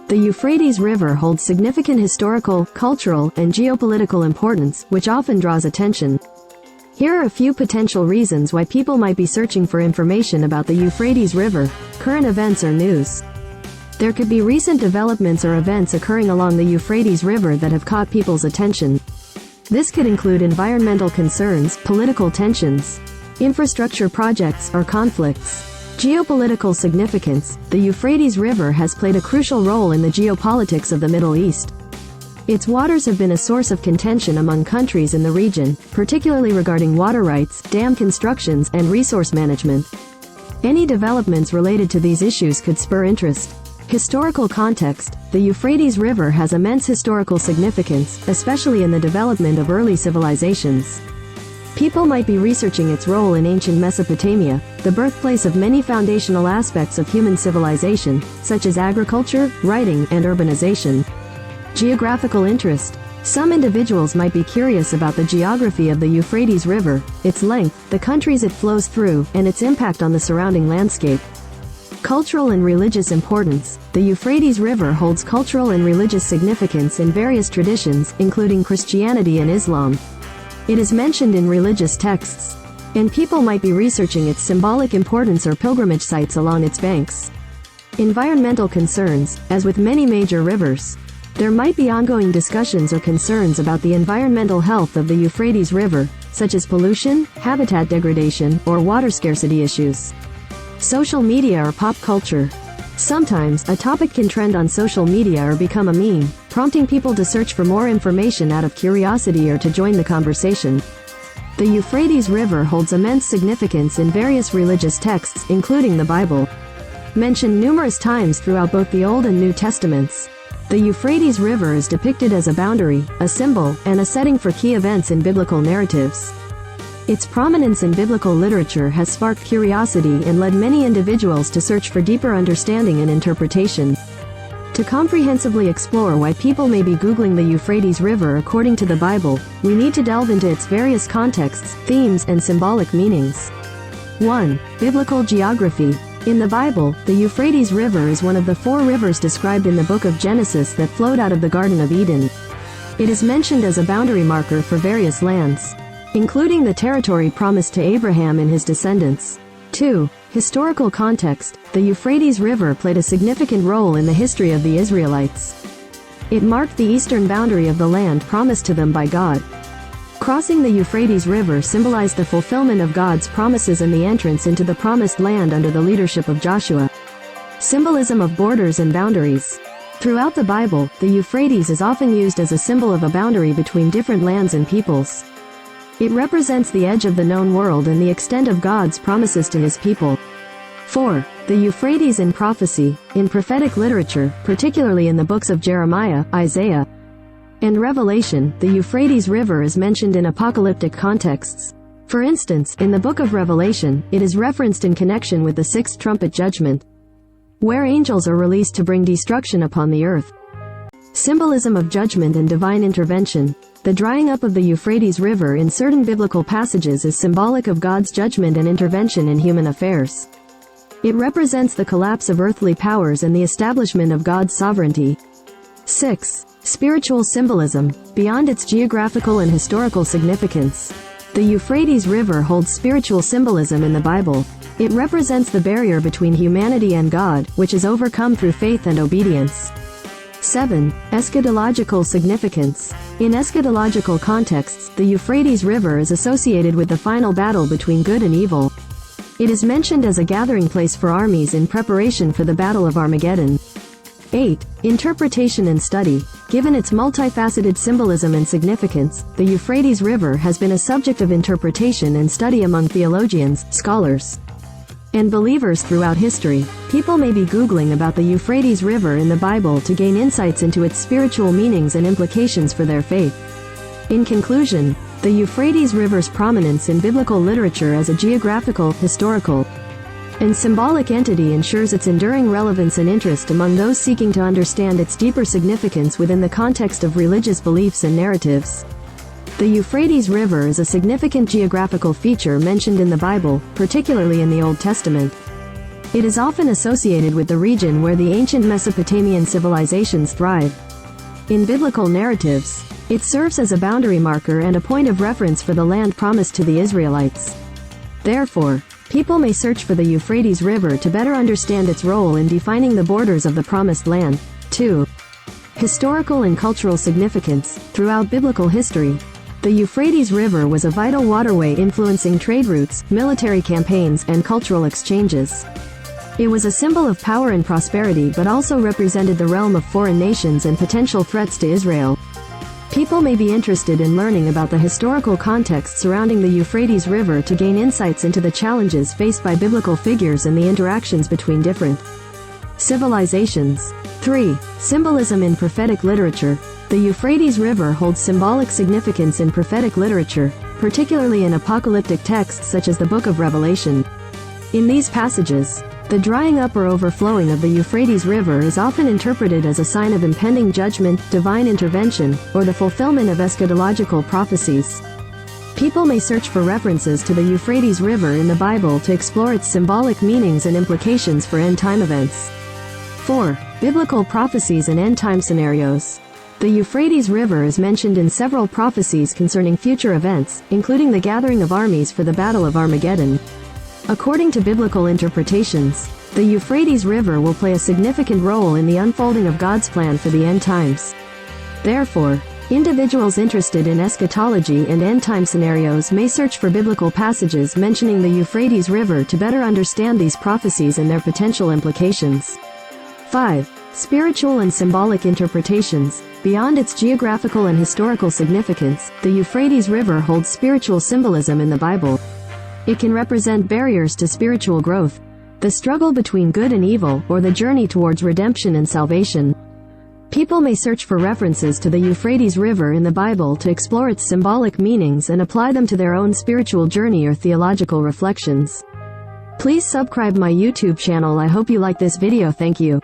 The Euphrates River holds significant historical, cultural, and geopolitical importance, which often draws attention. Here are a few potential reasons why people might be searching for information about the Euphrates River, current events or news. There could be recent developments or events occurring along the Euphrates River that have caught people's attention. This could include environmental concerns, political tensions, infrastructure projects, or conflicts. Geopolitical significance. The Euphrates River has played a crucial role in the geopolitics of the Middle East. Its waters have been a source of contention among countries in the region, particularly regarding water rights, dam constructions, and resource management. Any developments related to these issues could spur interest. Historical context. The Euphrates River has immense historical significance, especially in the development of early civilizations. People might be researching its role in ancient Mesopotamia, the birthplace of many foundational aspects of human civilization, such as agriculture, writing, and urbanization. Geographical interest. Some individuals might be curious about the geography of the Euphrates River, its length, the countries it flows through, and its impact on the surrounding landscape. Cultural and religious importance. The Euphrates River holds cultural and religious significance in various traditions, including Christianity and Islam. It is mentioned in religious texts, and people might be researching its symbolic importance or pilgrimage sites along its banks. Environmental concerns. As with many major rivers, there might be ongoing discussions or concerns about the environmental health of the Euphrates River, such as pollution, habitat degradation, or water scarcity issues. Social media or pop culture. Sometimes, a topic can trend on social media or become a meme, prompting people to search for more information out of curiosity or to join the conversation. The Euphrates River holds immense significance in various religious texts, including the Bible, mentioned numerous times throughout both the Old and New Testaments. The Euphrates River is depicted as a boundary, a symbol, and a setting for key events in biblical narratives. Its prominence in biblical literature has sparked curiosity and led many individuals to search for deeper understanding and interpretation. To comprehensively explore why people may be Googling the Euphrates River according to the Bible, we need to delve into its various contexts, themes, and symbolic meanings. 1. Biblical geography. In the Bible, the Euphrates River is one of the 4 rivers described in the book of Genesis that flowed out of the Garden of Eden. It is mentioned as a boundary marker for various lands, including the territory promised to Abraham and his descendants. 2. Historical context. The Euphrates River played a significant role in the history of the Israelites. It marked the eastern boundary of the land promised to them by God. Crossing the Euphrates River symbolized the fulfillment of God's promises and the entrance into the promised land under the leadership of Joshua. Symbolism of borders and boundaries. Throughout the Bible, the Euphrates is often used as a symbol of a boundary between different lands and peoples. It represents the edge of the known world and the extent of God's promises to his people. 4. The Euphrates in prophecy. In prophetic literature, particularly in the books of Jeremiah, Isaiah, and Revelation, the Euphrates River is mentioned in apocalyptic contexts. For instance, in the book of Revelation, it is referenced in connection with the 6th trumpet judgment, where angels are released to bring destruction upon the earth. Symbolism of judgment and divine intervention. The drying up of the Euphrates River in certain biblical passages is symbolic of God's judgment and intervention in human affairs. It represents the collapse of earthly powers and the establishment of God's sovereignty. 6. Spiritual symbolism. Beyond its geographical and historical significance, the Euphrates River holds spiritual symbolism in the Bible. It represents the barrier between humanity and God, which is overcome through faith and obedience. 7. Eschatological significance. In eschatological contexts, the Euphrates River is associated with the final battle between good and evil. It is mentioned as a gathering place for armies in preparation for the Battle of Armageddon. 8. Interpretation and study. Given its multifaceted symbolism and significance, the Euphrates River has been a subject of interpretation and study among theologians, scholars, and believers throughout history. People may be Googling about the Euphrates River in the Bible to gain insights into its spiritual meanings and implications for their faith. In conclusion, the Euphrates River's prominence in biblical literature as a geographical, historical, and symbolic entity ensures its enduring relevance and interest among those seeking to understand its deeper significance within the context of religious beliefs and narratives. The Euphrates River is a significant geographical feature mentioned in the Bible, particularly in the Old Testament. It is often associated with the region where the ancient Mesopotamian civilizations thrive. In biblical narratives, it serves as a boundary marker and a point of reference for the land promised to the Israelites. Therefore, people may search for the Euphrates River to better understand its role in defining the borders of the Promised Land. 2. Historical and cultural significance. Throughout biblical history, the Euphrates River was a vital waterway influencing trade routes, military campaigns, and cultural exchanges. It was a symbol of power and prosperity but also represented the realm of foreign nations and potential threats to Israel. People may be interested in learning about the historical context surrounding the Euphrates River to gain insights into the challenges faced by biblical figures and the interactions between different civilizations. 3. Symbolism in prophetic literature. The Euphrates River holds symbolic significance in prophetic literature, particularly in apocalyptic texts such as the Book of Revelation. In these passages, the drying up or overflowing of the Euphrates River is often interpreted as a sign of impending judgment, divine intervention, or the fulfillment of eschatological prophecies. People may search for references to the Euphrates River in the Bible to explore its symbolic meanings and implications for end-time events. 4. Biblical prophecies and end-time scenarios. The Euphrates River is mentioned in several prophecies concerning future events, including the gathering of armies for the Battle of Armageddon. According to biblical interpretations, the Euphrates River will play a significant role in the unfolding of God's plan for the end times. Therefore, individuals interested in eschatology and end-time scenarios may search for biblical passages mentioning the Euphrates River to better understand these prophecies and their potential implications. 5. Spiritual and symbolic interpretations. Beyond its geographical and historical significance, the Euphrates River holds spiritual symbolism in the Bible. It can represent barriers to spiritual growth, the struggle between good and evil, or the journey towards redemption and salvation. People may search for references to the Euphrates River in the Bible to explore its symbolic meanings and apply them to their own spiritual journey or theological reflections. Please subscribe my YouTube channel. I hope you like this video. Thank you.